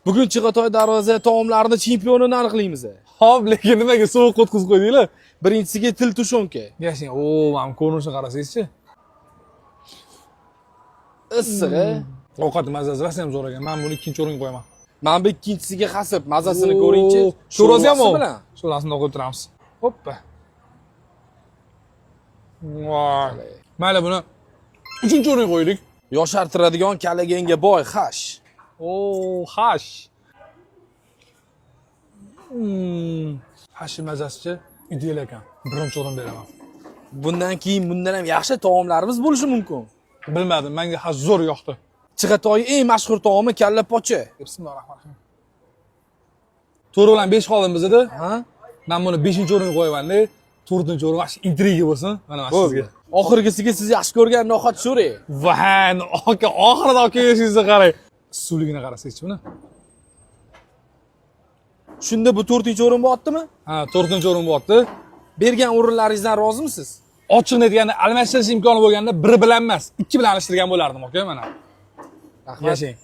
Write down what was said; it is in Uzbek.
Bugun Chig'atoy darvoza taomlarini chempionini aniqlaymiz. Hop, lekin nimaga sovuq o'tkazib qo'ydinglar? Birinchisiga til tushonka. Yashing. O, mana ko'rinishini qarasangizchi. Issiq, Ovqat mazasi rosa ham zo'r ekan. Men buni ikkinchi o'ringa qo'yaman. Mana bu ikkinchisiga hasib mazasini ko'ringchi. Sho'rvasi ham bilan. Sho'rvasini qo'yib turamiz. Hoppa. Voy. Mayli, buni uchinchi o'ringa qo'ydik. Yoshartiradigan kalaganga boy xash. O, hash. Hash mazasichi ideal ekan. Birinchi o'rin beraman. Bundan ham yaxshi taomlarimiz bo'lishi mumkin. Bilmadim, menga hash zo'r yoqdi. Chig'atoy eng mashhur taomi kalla pocha. Bismillahirrohmanirrohim. 4 bilan 5 qoldim bizda. Ha? Men buni 5-o'ringa qo'yaman-da. 4-o'rin yaxshi intriga bo'lsin. Mana sizga. Oxirgisiga siz yaxshi ko'rgan noxat sho'ri. Vahan, oxirida olib kelishingizni qarang. Suvligini qarasangchi buni. Shunda bu 4-o'rin bo'lyaptimi? Ha, 4-o'rin bo'lyapti. Bergan o'rinlaringizdan rozimisiz? Ochiqni aytganda, almashtirish imkoni bo'lganda biri bilan emas, ikki bilan almashtirgan bo'lardim, aka, mana. Rahmat. Yashang.